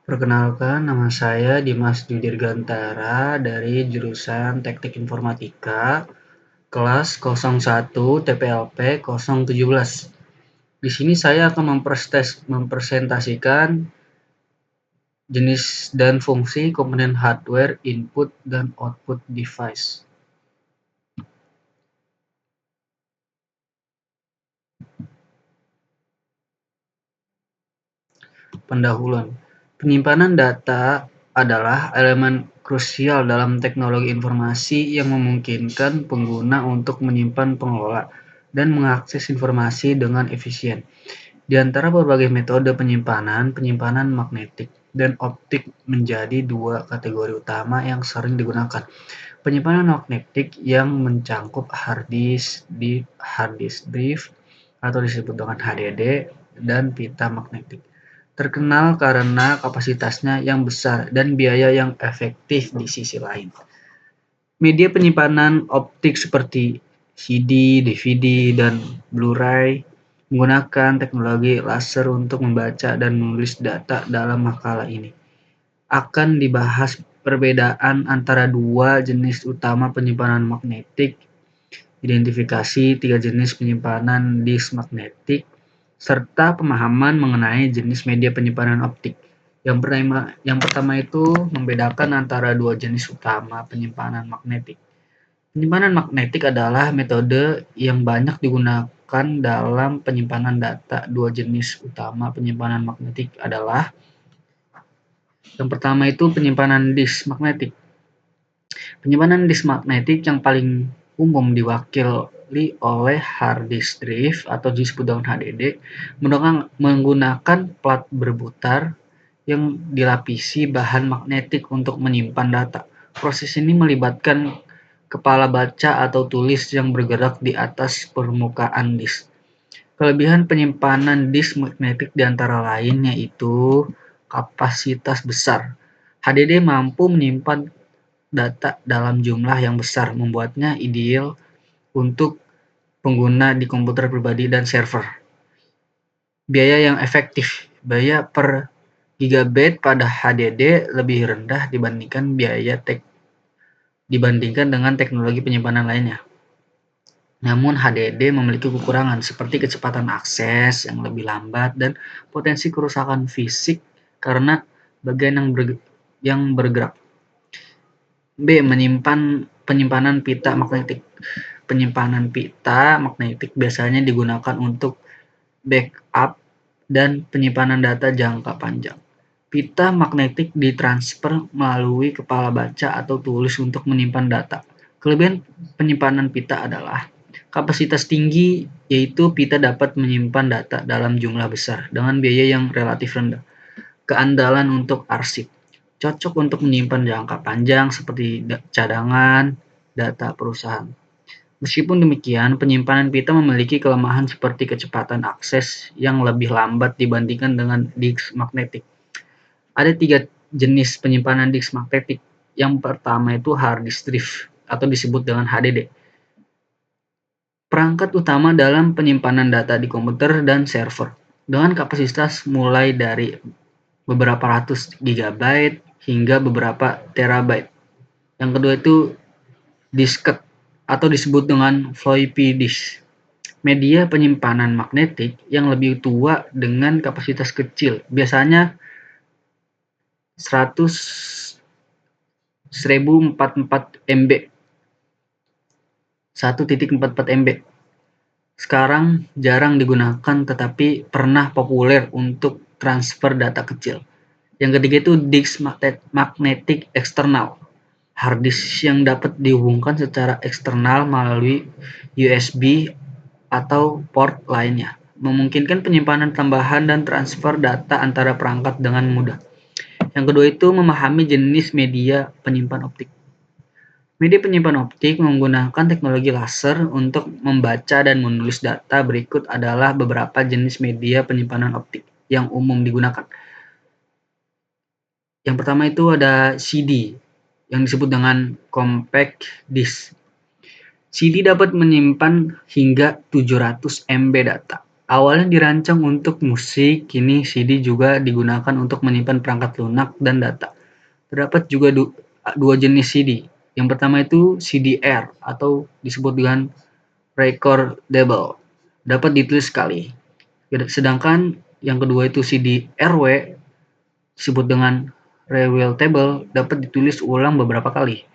Perkenalkan, nama saya Dimas Dirgantara dari jurusan Teknik Informatika, kelas 01 TPLP 017. Di sini saya akan mempresentasikan jenis dan fungsi komponen hardware input dan output device. Pendahuluan. Penyimpanan data adalah elemen krusial dalam teknologi informasi yang memungkinkan pengguna untuk menyimpan, mengelola, dan mengakses informasi dengan efisien. Di antara berbagai metode penyimpanan, penyimpanan magnetik dan optik menjadi dua kategori utama yang sering digunakan. Penyimpanan magnetik yang mencangkup hard disk drive atau disebut dengan HDD dan pita magnetik. Terkenal karena kapasitasnya yang besar dan biaya yang efektif di sisi lain. Media penyimpanan optik seperti CD, DVD, dan Blu-ray menggunakan teknologi laser untuk membaca dan menulis data. Dalam makalah ini akan dibahas perbedaan antara dua jenis utama penyimpanan magnetik, identifikasi tiga jenis penyimpanan disk magnetik, serta pemahaman mengenai jenis media penyimpanan optik. Yang pertama itu membedakan antara dua jenis utama penyimpanan magnetik. Penyimpanan magnetik adalah metode yang banyak digunakan dalam penyimpanan data. Dua jenis utama penyimpanan magnetik adalah yang pertama itu penyimpanan disk magnetik. Penyimpanan disk magnetik yang paling umum diwakili oleh hard disk drive atau disebut dengan HDD menggunakan plat berputar yang dilapisi bahan magnetik untuk menyimpan data. Proses ini melibatkan kepala baca atau tulis yang bergerak di atas permukaan disk. Kelebihan penyimpanan disk magnetik di antara lain yaitu kapasitas besar. HDD mampu menyimpan data dalam jumlah yang besar, membuatnya ideal untuk pengguna di komputer pribadi dan server. Biaya yang efektif. Biaya per gigabyte pada HDD lebih rendah dibandingkan dengan teknologi penyimpanan lainnya. Namun HDD memiliki kekurangan seperti kecepatan akses yang lebih lambat dan potensi kerusakan fisik karena bagian yang bergerak. B. Penyimpanan pita magnetik. Penyimpanan pita magnetik biasanya digunakan untuk backup dan penyimpanan data jangka panjang. Pita magnetik ditransfer melalui kepala baca atau tulis untuk menyimpan data. Kelebihan penyimpanan pita adalah kapasitas tinggi, yaitu pita dapat menyimpan data dalam jumlah besar dengan biaya yang relatif rendah. Keandalan untuk arsip. Cocok untuk menyimpan jangka panjang seperti cadangan data perusahaan. Meskipun demikian, penyimpanan pita memiliki kelemahan seperti kecepatan akses yang lebih lambat dibandingkan dengan disk magnetik. Ada tiga jenis penyimpanan disk magnetik. Yang pertama itu hard disk drive atau disebut dengan HDD. Perangkat utama dalam penyimpanan data di komputer dan server dengan kapasitas mulai dari beberapa ratus gigabyte hingga beberapa terabyte. Yang kedua itu disket atau disebut dengan floppy disk. Media penyimpanan magnetik yang lebih tua dengan kapasitas kecil, biasanya 1044 MB. 1.44 MB. Sekarang jarang digunakan tetapi pernah populer untuk transfer data kecil. Yang ketiga itu disk magnetik eksternal. Hard disk yang dapat dihubungkan secara eksternal melalui USB atau port lainnya, memungkinkan penyimpanan tambahan dan transfer data antara perangkat dengan mudah. Yang kedua itu memahami jenis media penyimpan optik. Media penyimpan optik menggunakan teknologi laser untuk membaca dan menulis data. Berikut adalah beberapa jenis media penyimpanan optik yang umum digunakan. Yang pertama itu ada CD, yang disebut dengan compact disc. CD dapat menyimpan hingga 700 MB data Awalnya dirancang untuk musik, kini CD juga digunakan untuk menyimpan perangkat lunak dan data. Terdapat juga dua jenis CD. Yang pertama itu CD-R atau disebut dengan recordable, dapat ditulis sekali. Sedangkan yang kedua itu CD-RW disebut dengan rewatable, dapat ditulis ulang beberapa kali.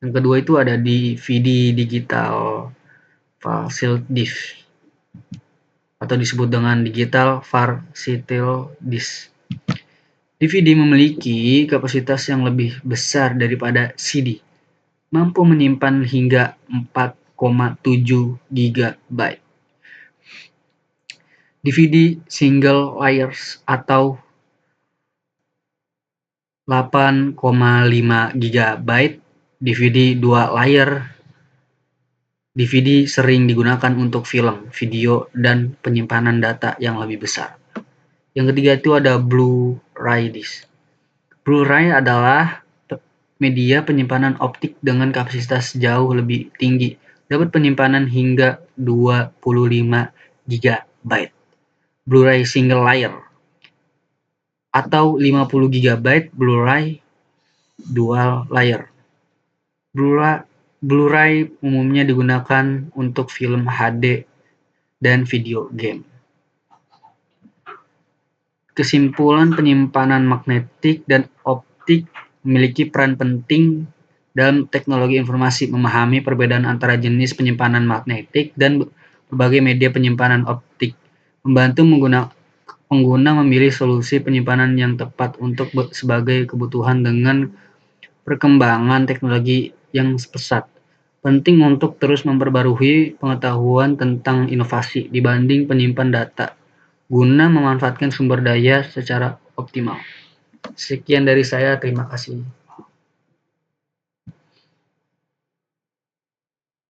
Yang kedua itu ada DVD digital versatile disk atau disebut dengan digital versatile disk. DVD memiliki kapasitas yang lebih besar daripada CD, mampu menyimpan hingga 4,7 GB. DVD single layers atau 8,5 GB, DVD dua layer. DVD sering digunakan untuk film, video, dan penyimpanan data yang lebih besar. Yang ketiga itu ada Blu-ray disc. Blu-ray adalah media penyimpanan optik dengan kapasitas jauh lebih tinggi, dapat penyimpanan hingga 25 GB. Blu-ray single layer atau 50 GB, Blu-ray dual layer. Blu-ray umumnya digunakan untuk film HD dan video game. Kesimpulan, penyimpanan magnetik dan optik memiliki peran penting dalam teknologi informasi. Memahami perbedaan antara jenis penyimpanan magnetik dan berbagai media penyimpanan optik membantu pengguna memilih solusi penyimpanan yang tepat untuk sebagai kebutuhan. Dengan perkembangan teknologi yang pesat, penting untuk terus memperbarui pengetahuan tentang inovasi dibanding penyimpan data guna memanfaatkan sumber daya secara optimal. Sekian dari saya, terima kasih.